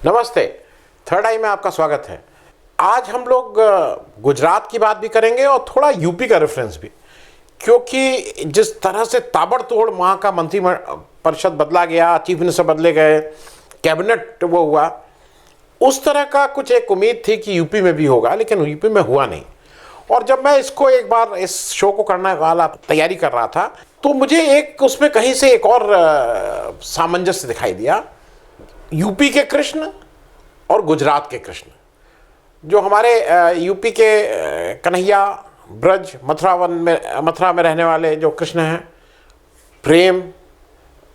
नमस्ते। थर्ड आई में आपका स्वागत है। आज हम लोग गुजरात की बात भी करेंगे और थोड़ा यूपी का रेफरेंस भी, क्योंकि जिस तरह से ताबड़तोड़ वहाँ का मंत्री परिषद बदला गया, चीफ मिनिस्टर बदले गए, कैबिनेट वो हुआ, उस तरह का कुछ एक उम्मीद थी कि यूपी में भी होगा, लेकिन यूपी में हुआ नहीं। और जब मैं इसको एक बार इस शो को करने वाला तैयारी कर रहा था तो मुझे एक उसमें कहीं से एक और सामंजस्य दिखाई दिया। यूपी के कृष्ण और गुजरात के कृष्ण, जो हमारे यूपी के कन्हैया, ब्रज, मथुरा में रहने वाले जो कृष्ण हैं, प्रेम,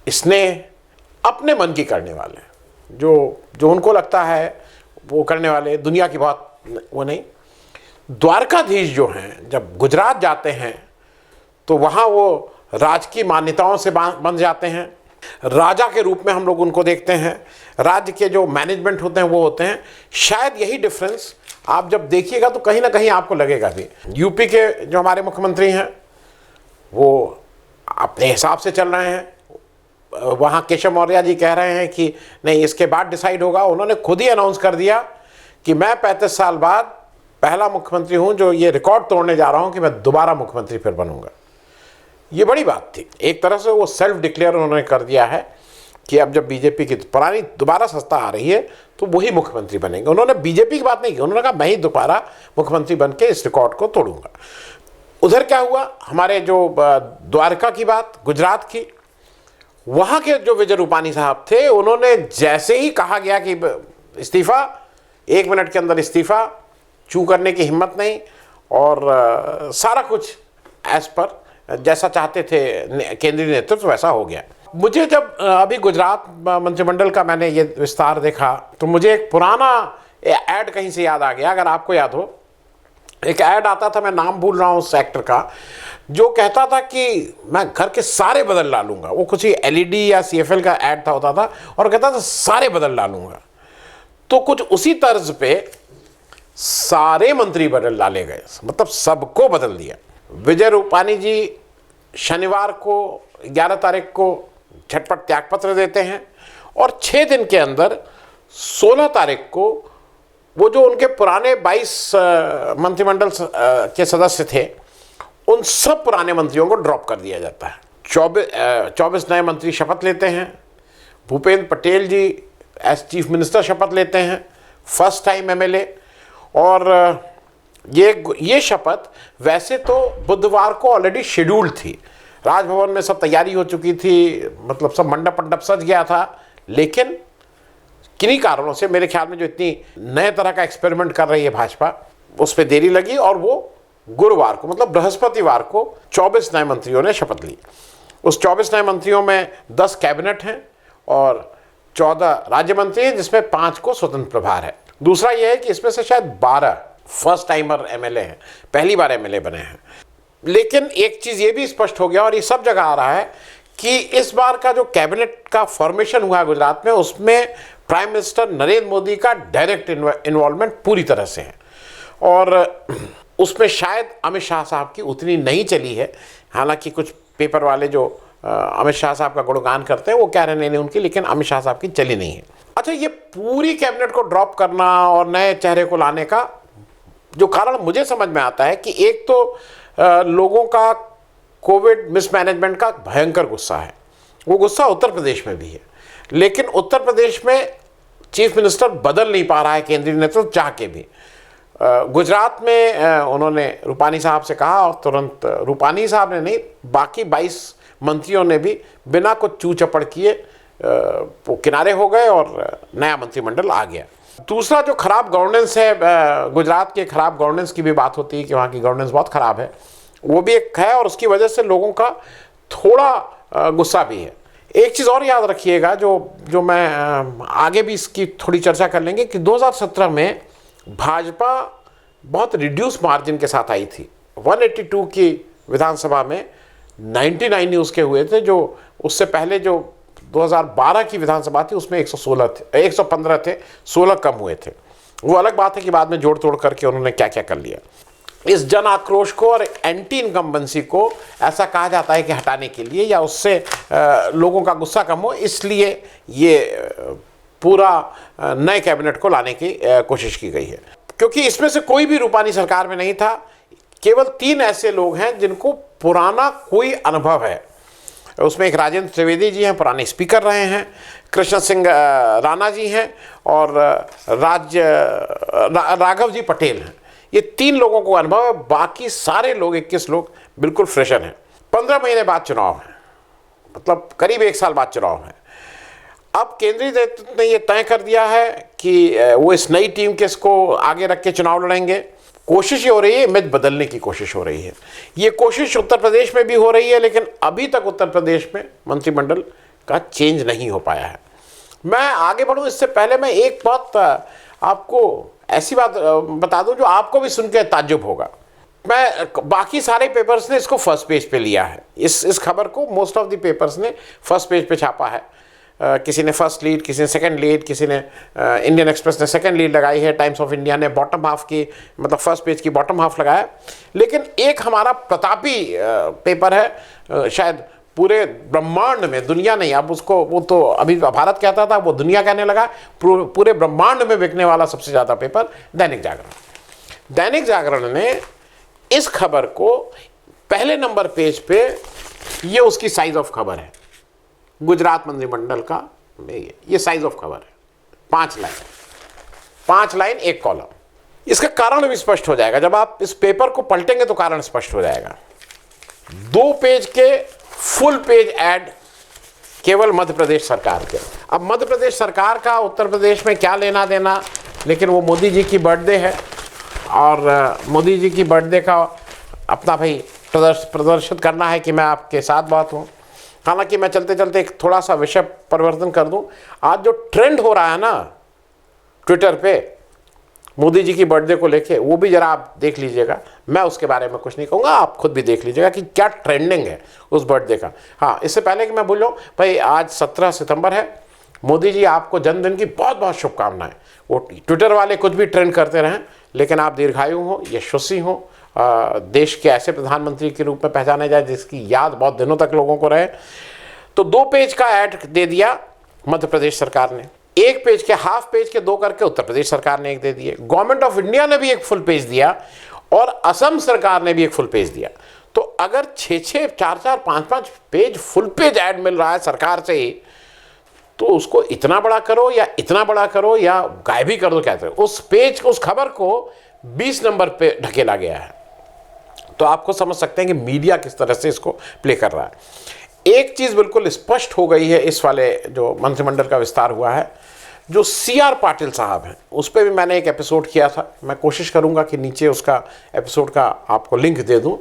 स्नेह, अपने मन की करने वाले, जो उनको लगता है वो करने वाले, दुनिया की बात वो नहीं। द्वारकाधीश जो हैं, जब गुजरात जाते हैं तो वहाँ वो राजकीय मान्यताओं से बंध जाते हैं, राजा के रूप में हम लोग उनको देखते हैं, राज्य के जो मैनेजमेंट होते हैं वो होते हैं। शायद यही डिफरेंस आप जब देखिएगा तो कहीं ना कहीं आपको लगेगा भी। यूपी के जो हमारे मुख्यमंत्री हैं वो अपने हिसाब से चल रहे हैं। वहाँ केशव मौर्य जी कह रहे हैं कि नहीं, इसके बाद डिसाइड होगा। उन्होंने खुद ही अनाउंस कर दिया कि मैं 35 साल बाद पहला मुख्यमंत्री हूँ जो ये रिकॉर्ड तोड़ने जा रहा हूँ कि मैं दोबारा मुख्यमंत्री फिर बनूंगा। ये बड़ी बात थी। एक तरह से वो सेल्फ डिक्लेयर उन्होंने कर दिया है कि अब जब बीजेपी की पुरानी दोबारा सत्ता आ रही है तो वही मुख्यमंत्री बनेंगे। उन्होंने बीजेपी की बात नहीं की, उन्होंने कहा मैं ही दोबारा मुख्यमंत्री बन के इस रिकॉर्ड को तोड़ूंगा। उधर क्या हुआ, हमारे जो द्वारका की बात, गुजरात की, वहाँ के जो विजय रूपानी साहब थे, उन्होंने जैसे ही कहा गया कि इस्तीफा, 1 मिनट के अंदर इस्तीफा, चू करने की हिम्मत नहीं, और सारा कुछ एज पर जैसा चाहते थे केंद्रीय नेतृत्व वैसा हो गया। मुझे जब अभी गुजरात मंत्रिमंडल का मैंने ये विस्तार देखा तो मुझे एक पुराना ऐड कहीं से याद आ गया। अगर आपको याद हो, एक ऐड आता था, मैं नाम भूल रहा हूँ उस एक्टर का, जो कहता था कि मैं घर के सारे बदल डालूंगा। वो कुछ एलईडी या सीएफएल का ऐड था, होता था, और कहता था सारे बदल डालूंगा। तो कुछ उसी तर्ज पे सारे मंत्री बदल डाले गए, मतलब सबको बदल दिया। विजय रूपानी जी शनिवार को 11 तारीख को झटपट त्यागपत्र देते हैं और 6 दिन के अंदर 16 तारीख को वो जो उनके पुराने 22 मंत्रिमंडल के सदस्य थे, उन सब पुराने मंत्रियों को ड्रॉप कर दिया जाता है। 24 नए मंत्री शपथ लेते हैं। भूपेंद्र पटेल जी एज चीफ मिनिस्टर शपथ लेते हैं, फर्स्ट टाइम एमएलए। और ये शपथ वैसे तो बुधवार को ऑलरेडी शेड्यूल्ड थी, राजभवन में सब तैयारी हो चुकी थी, मतलब सब मंडप सज गया था, लेकिन किन्हीं कारणों से, मेरे ख्याल में जो इतनी नए तरह का एक्सपेरिमेंट कर रही है भाजपा, उस पर देरी लगी और वो गुरुवार को, मतलब बृहस्पतिवार को 24 नए मंत्रियों ने शपथ ली। उस 24 नए मंत्रियों में 10 कैबिनेट हैं और 14 राज्य मंत्री हैं, जिसमें 5 को स्वतंत्र प्रभार है। दूसरा यह है कि इसमें से शायद 12 फर्स्ट टाइमर एमएलए हैं, पहली बार एमएलए बने हैं। लेकिन एक चीज़ ये भी स्पष्ट हो गया, और ये सब जगह आ रहा है, कि इस बार का जो कैबिनेट का फॉर्मेशन हुआ है गुजरात में, उसमें प्राइम मिनिस्टर नरेंद्र मोदी का डायरेक्ट इन्वॉल्वमेंट पूरी तरह से है। और उसमें शायद अमित शाह साहब की उतनी नहीं चली है। हालांकि कुछ पेपर वाले जो अमित शाह साहब का गुणगान करते हैं वो कह रहे नहीं उनकी, लेकिन अमित शाह साहब की चली नहीं है। अच्छा, ये पूरी कैबिनेट को ड्रॉप करना और नए चेहरे को लाने का जो कारण मुझे समझ में आता है कि एक तो लोगों का कोविड मिसमैनेजमेंट का भयंकर गुस्सा है। वो गुस्सा उत्तर प्रदेश में भी है, लेकिन उत्तर प्रदेश में चीफ मिनिस्टर बदल नहीं पा रहा है केंद्रीय नेतृत्व चाह के भी। गुजरात में उन्होंने रूपानी साहब से कहा और तुरंत रूपानी साहब ने नहीं, बाकी 22 मंत्रियों ने भी बिना कुछ चू चपड़ किए वो किनारे हो गए और नया मंत्रिमंडल आ गया। दूसरा जो खराब गवर्नेंस है, गुजरात के खराब गवर्नेंस की भी बात होती है कि वहाँ की गवर्नेंस बहुत ख़राब है, वो भी एक है, और उसकी वजह से लोगों का थोड़ा गुस्सा भी है। एक चीज़ और याद रखिएगा, जो मैं आगे भी इसकी थोड़ी चर्चा कर लेंगे, कि 2017 में भाजपा बहुत रिड्यूस मार्जिन के साथ आई थी। 182 की विधानसभा में 99 ही उसके हुए थे, जो उससे पहले जो 2012 की विधानसभा थी उसमें 115 थे, 16 कम हुए थे। वो अलग बात है कि बाद में जोड़ तोड़ करके उन्होंने क्या क्या कर लिया। इस जन आक्रोश को और एंटी इनकम्बेंसी को ऐसा कहा जाता है कि हटाने के लिए या उससे लोगों का गुस्सा कम हो, इसलिए ये पूरा नए कैबिनेट को लाने की कोशिश की गई है, क्योंकि इसमें से कोई भी रूपानी सरकार में नहीं था। केवल 3 ऐसे लोग हैं जिनको पुराना कोई अनुभव है। उसमें एक राजेंद्र त्रिवेदी जी हैं, पुराने स्पीकर रहे हैं, कृष्ण सिंह राणा जी हैं और राघव जी पटेल हैं। ये 3 लोगों को अनुभव है, बाकी सारे लोग 21 लोग बिल्कुल फ्रेशर हैं। 15 महीने बाद चुनाव है, मतलब करीब 1 साल बाद चुनाव है। अब केंद्रीय नेतृत्व ने यह तय कर दिया है कि वो इस नई टीम के इसको आगे रख के चुनाव लड़ेंगे। कोशिश ये हो रही है, इमेज बदलने की कोशिश हो रही है। ये कोशिश उत्तर प्रदेश में भी हो रही है, लेकिन अभी तक उत्तर प्रदेश में मंत्रिमंडल का चेंज नहीं हो पाया है। मैं आगे बढ़ूं इससे पहले मैं एक बात आपको ऐसी बात बता दूं जो आपको भी सुन के ताज्जुब होगा। मैं बाकी सारे पेपर्स ने इसको फर्स्ट पेज पे लिया है, इस खबर को मोस्ट ऑफ द पेपर्स ने फर्स्ट पेज पे छापा है। किसी ने फर्स्ट लीड, किसी ने सेकंड लीड, किसी ने इंडियन एक्सप्रेस ने सेकंड लीड लगाई है, टाइम्स ऑफ इंडिया ने बॉटम हाफ की, मतलब फर्स्ट पेज की बॉटम हाफ लगाया। लेकिन एक हमारा प्रतापी पेपर है, शायद पूरे ब्रह्मांड में, दुनिया नहीं, अब उसको वो तो अभी भारत कहता था, वो दुनिया कहने लगा, पूरे ब्रह्मांड में बिकने वाला सबसे ज़्यादा पेपर दैनिक जागरण। दैनिक जागरण ने इस खबर को पहले नंबर पेज पे, ये उसकी साइज ऑफ खबर है, गुजरात मंत्रिमंडल का ये साइज ऑफ खबर है, 5 लाइन 1 कॉलम। इसका कारण भी स्पष्ट हो जाएगा, जब आप इस पेपर को पलटेंगे तो कारण स्पष्ट हो जाएगा। 2 पेज के फुल पेज ऐड केवल मध्य प्रदेश सरकार के। अब मध्य प्रदेश सरकार का उत्तर प्रदेश में क्या लेना देना, लेकिन वो मोदी जी की बर्थडे है और मोदी जी की बर्थडे का अपना भाई प्रदर्शित करना है कि मैं आपके साथ बात हूँ। हालांकि मैं चलते चलते एक थोड़ा सा विषय परिवर्तन कर दूं। आज जो ट्रेंड हो रहा है ना ट्विटर पे मोदी जी की बर्थडे को लेके, वो भी जरा आप देख लीजिएगा। मैं उसके बारे में कुछ नहीं कहूँगा, आप खुद भी देख लीजिएगा कि क्या ट्रेंडिंग है उस बर्थडे का। हाँ, इससे पहले कि मैं बोलूँ भाई, आज 17 सितंबर है, मोदी जी आपको जन्मदिन की बहुत बहुत शुभकामनाएं। वो ट्विटर वाले कुछ भी ट्रेंड करते रहें, लेकिन आप दीर्घायु हो, यशस्वी हो, देश के ऐसे प्रधानमंत्री के रूप में पहचाने जाए जिसकी याद बहुत दिनों तक लोगों को रहे। तो 2 पेज का ऐड दे दिया मध्य प्रदेश सरकार ने, 1 पेज के हाफ पेज के 2 करके उत्तर प्रदेश सरकार ने 1 दे दिए, गवर्नमेंट ऑफ इंडिया ने भी 1 फुल पेज दिया और असम सरकार ने भी 1 फुल पेज दिया। तो अगर 6-6, 4-4, 5-5 पेज फुल पेज ऐड मिल रहा है सरकार से ही, तो उसको इतना बड़ा करो या इतना बड़ा करो या गायब ही कर दो, कहते हैं। उस पेज, उस खबर को 20 नंबर पे ढकेला गया है। तो आपको समझ सकते हैं कि मीडिया किस तरह से इसको प्ले कर रहा है। एक चीज़ बिल्कुल स्पष्ट हो गई है इस वाले जो मंत्रिमंडल का विस्तार हुआ है, जो CR पाटिल साहब हैं, उस पर भी मैंने एक एपिसोड किया था। मैं कोशिश करूंगा कि नीचे उसका एपिसोड का आपको लिंक दे दूं।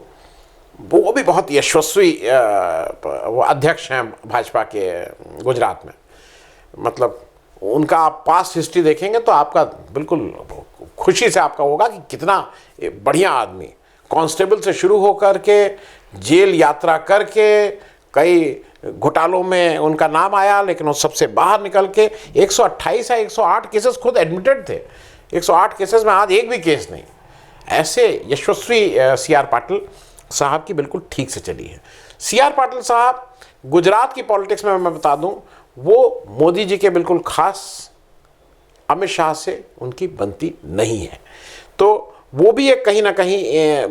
वो भी बहुत यशस्वी वो अध्यक्ष हैं भाजपा के गुजरात में। मतलब उनका आप पास्ट हिस्ट्री देखेंगे तो आपका बिल्कुल खुशी से आपका होगा कि कितना बढ़िया आदमी, कांस्टेबल से शुरू होकर के जेल यात्रा करके कई घोटालों में उनका नाम आया, लेकिन उस सबसे बाहर निकल के 128 या 108 केसेस खुद एडमिटेड थे। 108 केसेस में आज एक भी केस नहीं। ऐसे यशस्वी CR पाटिल साहब की बिल्कुल ठीक से चली है। CR पाटिल साहब गुजरात की पॉलिटिक्स में मैं बता दूं, वो मोदी जी के बिल्कुल खास, अमित शाह से उनकी बनती नहीं है। तो वो भी एक कहीं ना कहीं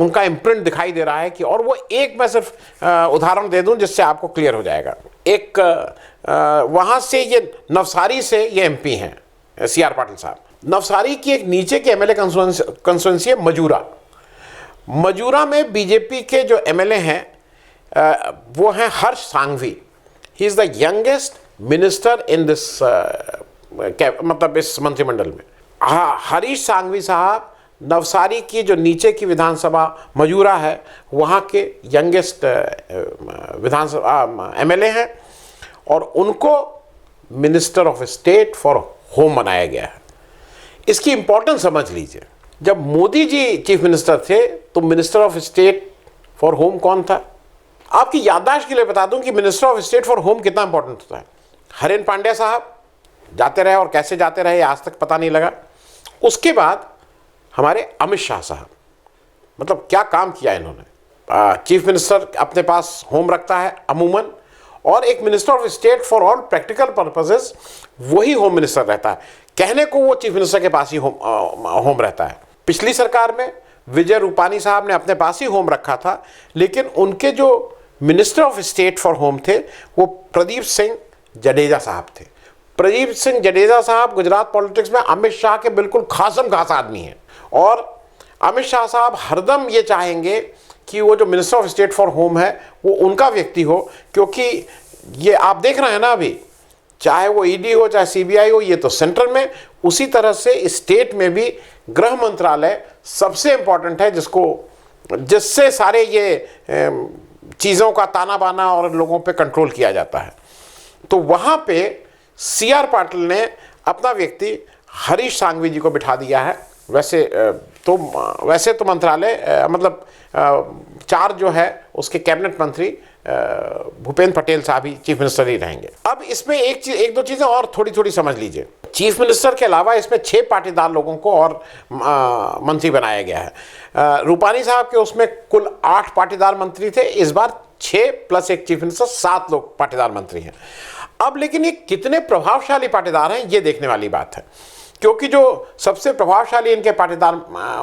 उनका इम्प्रिंट दिखाई दे रहा है कि, और वो एक मैं सिर्फ उदाहरण दे दूं जिससे आपको क्लियर हो जाएगा। एक वहाँ से ये नवसारी से ये MP हैं CR पाटिल साहब। नवसारी की एक नीचे के MLA कंस्टिट्यूंसी है मजूरा में बीजेपी के जो MLA हैं वो हैं Harsh Sanghavi. He is the youngest minister in this, मतलब इस मंत्रिमंडल में। हाँ, हरीश सांघवी साहब नवसारी की जो नीचे की विधानसभा मजूरा है वहाँ के यंगेस्ट विधानसभा MLA हैं और उनको minister of state for home बनाया गया है। इसकी इंपॉर्टेंस समझ लीजिए। जब मोदी जी चीफ मिनिस्टर थे तो minister of state for home कौन था? आपकी याददाश्त के लिए बता दूं कि minister of state for home कितना इंपॉर्टेंट होता है। हरेन पांड्या साहब जाते रहे और कैसे जाते रहे आज तक पता नहीं लगा। उसके बाद हमारे अमित शाह साहब, मतलब क्या काम किया इन्होंने। चीफ मिनिस्टर अपने पास होम रखता है अमूमन, और एक minister of state for all practical purposes वही होम मिनिस्टर रहता है। कहने को वो चीफ मिनिस्टर के पास ही होम रहता है। पिछली सरकार में विजय रूपानी साहब ने अपने पास ही होम रखा था, लेकिन उनके जो minister of state for home थे वो प्रदीप सिंह जडेजा साहब थे। प्रदीप सिंह जडेजा साहब गुजरात पॉलिटिक्स में अमित शाह के बिल्कुल खासम खास आदमी हैं, और अमित शाह साहब हरदम ये चाहेंगे कि वो जो minister of state for home है वो उनका व्यक्ति हो, क्योंकि ये आप देख रहे हैं ना अभी, चाहे वो ईडी हो चाहे सीबीआई हो, ये तो सेंट्रल में, उसी तरह से स्टेट में भी गृह मंत्रालय सबसे इंपॉर्टेंट है, जिससे सारे ये चीज़ों का ताना बाना और लोगों पे कंट्रोल किया जाता है। तो वहाँ पे सीआर पाटिल ने अपना व्यक्ति हरीश सांघवी जी को बिठा दिया है। वैसे तो मंत्रालय मतलब 4 जो है उसके कैबिनेट मंत्री भूपेंद्र पटेल साहब ही चीफ मिनिस्टर ही रहेंगे। अब इसमें एक दो चीज़ें और थोड़ी समझ लीजिए। चीफ मिनिस्टर के अलावा इसमें 6 पाटीदार लोगों को और मंत्री बनाया गया है। रूपानी साहब के उसमें कुल 8 पाटीदार मंत्री थे, इस बार 6 प्लस एक चीफ मिनिस्टर 7 लोग पाटीदार मंत्री हैं। अब लेकिन ये कितने प्रभावशाली पाटीदार हैं ये देखने वाली बात है, क्योंकि जो सबसे प्रभावशाली इनके पाटीदार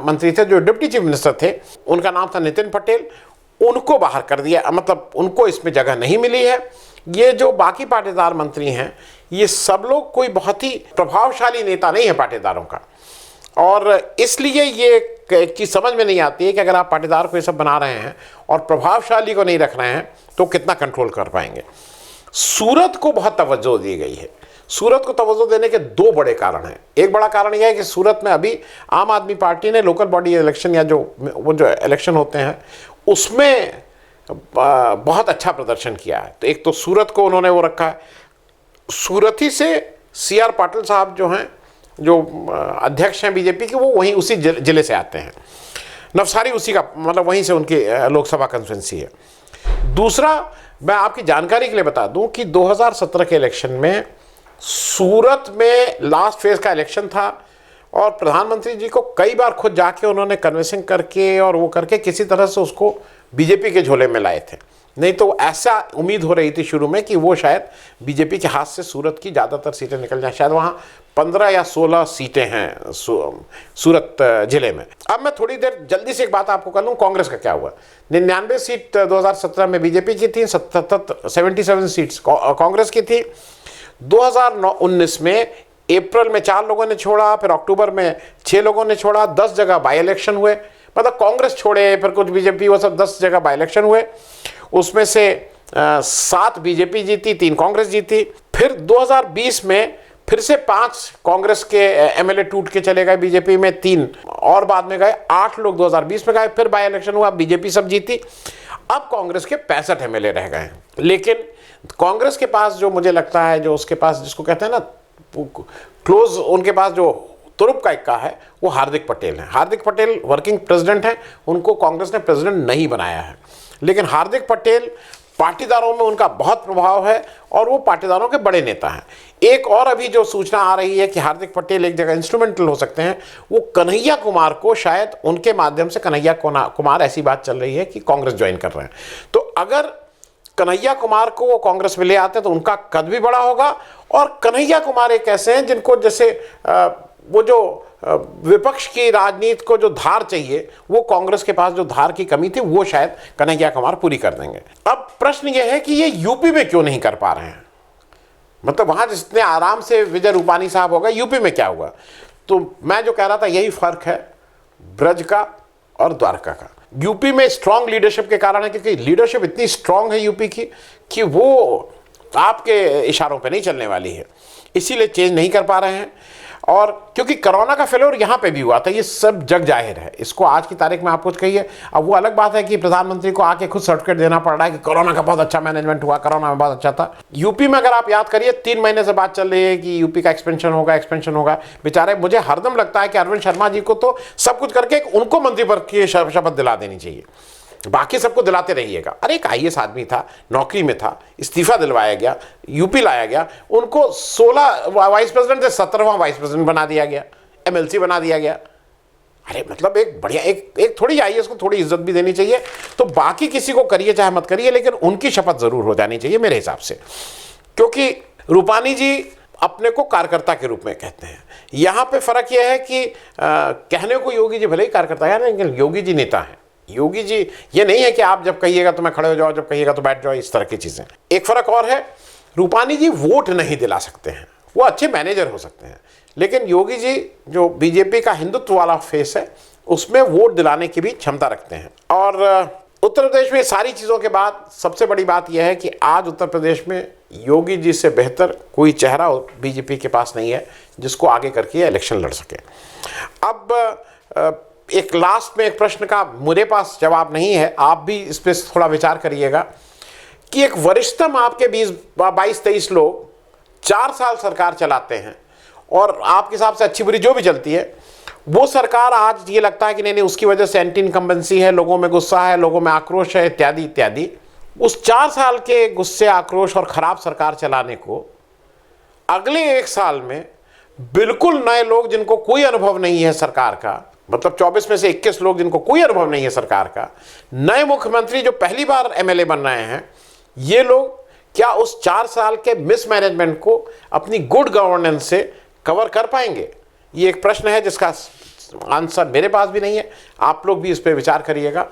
मंत्री थे, जो डिप्टी चीफ मिनिस्टर थे, उनका नाम था नितिन पटेल, उनको बाहर कर दिया, मतलब उनको इसमें जगह नहीं मिली है। ये जो बाकी पाटीदार मंत्री हैं ये सब लोग कोई बहुत ही प्रभावशाली नेता नहीं है पाटीदारों का, और इसलिए ये एक चीज़ समझ में नहीं आती है कि अगर आप पाटीदार को ये सब बना रहे हैं और प्रभावशाली को नहीं रख रहे हैं तो कितना कंट्रोल कर पाएंगे। सूरत को बहुत तवज्जो दी गई है। सूरत को तवज्जो देने के 2 बड़े कारण हैं। एक बड़ा कारण यह है कि सूरत में अभी आम आदमी पार्टी ने लोकल बॉडी इलेक्शन या जो इलेक्शन होते हैं उसमें बहुत अच्छा प्रदर्शन किया है। तो एक तो सूरत को उन्होंने वो रखा है। सूरत ही से सीआर पाटिल साहब जो हैं, जो अध्यक्ष हैं बीजेपी के, वो वहीं उसी जिले से आते हैं। नवसारी उसी का, मतलब वहीं से उनकी लोकसभा कंस्टिट्यूंसी है। दूसरा, मैं आपकी जानकारी के लिए बता दूं कि 2017 के इलेक्शन में सूरत में लास्ट फेज का इलेक्शन था और प्रधानमंत्री जी को कई बार खुद जाके उन्होंने कन्विंसिंग करके और वो करके किसी तरह से उसको बीजेपी के झोले में लाए थे। नहीं तो ऐसा उम्मीद हो रही थी शुरू में कि वो शायद बीजेपी के हाथ से सूरत की ज़्यादातर सीटें निकल जाएं। शायद वहाँ 15 या 16 सीटें हैं सूरत जिले में। अब मैं थोड़ी देर जल्दी से एक बात आपको कर लूँ, कांग्रेस का क्या हुआ। 99 सीट 2017 में बीजेपी की थी, 77 सीट्स कांग्रेस की थी। 2019 में अप्रैल में 4 लोगों ने छोड़ा, फिर अक्टूबर में 6 लोगों ने छोड़ा, 10 जगह बाई इलेक्शन हुए, मतलब कांग्रेस छोड़े फिर कुछ बीजेपी, वो सब 10 जगह बाई इलेक्शन हुए। उसमें से 7 बीजेपी जीती, 3 कांग्रेस जीती। फिर 2020 में फिर से 5 कांग्रेस के एमएलए टूट के चले गए बीजेपी में, 3 और बाद में गए, 8 लोग 2020 में गए, फिर बाई इलेक्शन हुआ, बीजेपी सब जीती। अब कांग्रेस के 65 एमएलए रह गए हैं। लेकिन कांग्रेस के पास जो मुझे लगता है, जो उसके पास जिसको कहते हैं ना क्लोज, उनके पास जो तुरुप का इक्का है वो हार्दिक पटेल हैं। हार्दिक पटेल वर्किंग प्रेसिडेंट हैं, उनको कांग्रेस ने प्रेसिडेंट नहीं बनाया है, लेकिन हार्दिक पटेल पाटीदारों में उनका बहुत प्रभाव है और वो पाटीदारों के बड़े नेता हैं। एक और अभी जो सूचना आ रही है कि हार्दिक पटेल एक जगह इंस्ट्रूमेंटल हो सकते हैं, वो कन्हैया कुमार को शायद उनके माध्यम से, कन्हैया कुमार ऐसी बात चल रही है कि कांग्रेस ज्वाइन कर रहे हैं। तो अगर कन्हैया कुमार को वो कांग्रेस में ले आते हैं तो उनका कद भी बड़ा होगा। और कन्हैया कुमार एक ऐसे हैं जिनको जैसे वो जो विपक्ष की राजनीति को जो धार चाहिए, वो कांग्रेस के पास जो धार की कमी थी वो शायद कन्हैया कुमार पूरी कर देंगे। अब प्रश्न ये है कि ये यूपी में क्यों नहीं कर पा रहे हैं, मतलब वहाँ जितने आराम से विजय रूपानी साहब हो गए, यूपी में क्या हुआ। तो मैं जो कह रहा था यही फर्क है ब्रज का और द्वारका का। यूपी में स्ट्रांग लीडरशिप के कारण है, क्योंकि लीडरशिप इतनी स्ट्रांग है यूपी की कि वो आपके इशारों पे नहीं चलने वाली है, इसीलिए चेंज नहीं कर पा रहे हैं। और क्योंकि कोरोना का फेलियर यहाँ पे भी हुआ था, ये सब जग जाहिर है, इसको आज की तारीख में आप कुछ कहिए। अब वो अलग बात है कि प्रधानमंत्री को आके खुद सर्टिफिकेट देना पड़ रहा है कि कोरोना का बहुत अच्छा मैनेजमेंट हुआ, कोरोना में बहुत अच्छा था। यूपी में अगर आप याद करिए 3 महीने से बात चल रही है कि यूपी का एक्सपेंशन होगा। बेचारे, मुझे हरदम लगता है कि अरविंद शर्मा जी को तो सब कुछ करके उनको मंत्री पद की शपथ दिला देनी चाहिए, बाकी सबको दिलाते रहिएगा। अरे एक आईएएस आदमी था, नौकरी में था, इस्तीफा दिलवाया गया, यूपी लाया गया, उनको 16 वाइस प्रेसिडेंट से 17वां वाइस प्रेसिडेंट बना दिया गया, एमएलसी बना दिया गया। अरे मतलब एक बढ़िया एक थोड़ी आईएएस को थोड़ी इज्जत भी देनी चाहिए। तो बाकी किसी को करिए चाहे मत करिए, लेकिन उनकी शपथ जरूर हो जानी चाहिए मेरे हिसाब से, क्योंकि रूपानी जी अपने को कार्यकर्ता के रूप में कहते हैं। यहाँ पे फर्क यह है कि कहने को योगी जी भले ही कार्यकर्ता है, लेकिन योगी जी नेता हैं। योगी जी ये नहीं है कि आप जब कहिएगा तो मैं खड़े हो जाओ, जब कहिएगा तो बैठ जाओ, इस तरह की चीजें। एक फर्क और है, रूपानी जी वोट नहीं दिला सकते हैं, वो अच्छे मैनेजर हो सकते हैं, लेकिन योगी जी जो बीजेपी का हिंदुत्व वाला फेस है उसमें वोट दिलाने की भी क्षमता रखते हैं। और उत्तर प्रदेश में सारी चीज़ों के बाद सबसे बड़ी बात यह है कि आज उत्तर प्रदेश में योगी जी से बेहतर कोई चेहरा बीजेपी के पास नहीं है जिसको आगे करके इलेक्शन लड़ सके। अब एक लास्ट में एक प्रश्न का मेरे पास जवाब नहीं है, आप भी इस पर थोड़ा विचार करिएगा कि एक वरिष्ठतम आपके 22-23 लोग 4 साल सरकार चलाते हैं और आपके हिसाब से अच्छी बुरी जो भी चलती है वो सरकार आज ये लगता है कि नहीं उसकी वजह से एंटी इनकम्बेंसी है, लोगों में गुस्सा है, लोगों में आक्रोश है, इत्यादि इत्यादि। उस 4 साल के गुस्से, आक्रोश और खराब सरकार चलाने को अगले 1 साल में बिल्कुल नए लोग जिनको कोई अनुभव नहीं है सरकार का, मतलब 24 में से 21 लोग जिनको कोई अनुभव नहीं है सरकार का, नए मुख्यमंत्री जो पहली बार एमएलए बन रहे हैं, ये लोग क्या उस 4 साल के मिसमैनेजमेंट को अपनी गुड गवर्नेंस से कवर कर पाएंगे? ये एक प्रश्न है जिसका आंसर मेरे पास भी नहीं है, आप लोग भी इस पर विचार करिएगा।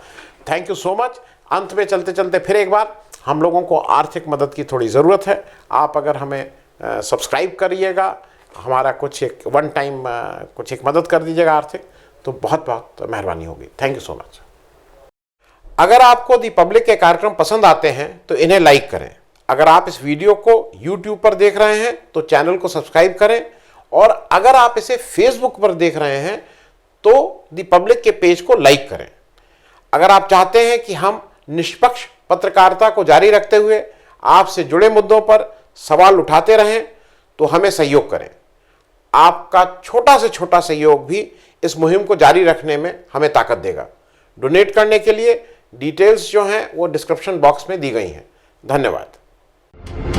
Thank you so much. अंत में चलते चलते फिर एक बार, हम लोगों को आर्थिक मदद की थोड़ी ज़रूरत है। आप अगर हमें सब्सक्राइब करिएगा, हमारा कुछ एक वन टाइम कुछ एक मदद कर दीजिएगा आर्थिक, तो बहुत बहुत मेहरबानी होगी। Thank you so much. अगर आपको दी पब्लिक के कार्यक्रम पसंद आते हैं तो इन्हें लाइक करें। अगर आप इस वीडियो को YouTube पर देख रहे हैं तो चैनल को सब्सक्राइब करें, और अगर आप इसे फेसबुक पर देख रहे हैं तो दी पब्लिक के पेज को लाइक करें। अगर आप चाहते हैं कि हम निष्पक्ष पत्रकारिता को जारी रखते हुए आपसे जुड़े मुद्दों पर सवाल उठाते रहें तो हमें सहयोग करें। आपका छोटा से छोटा सहयोग भी इस मुहिम को जारी रखने में हमें ताकत देगा। डोनेट करने के लिए डिटेल्स जो हैं वो डिस्क्रिप्शन बॉक्स में दी गई हैं। धन्यवाद।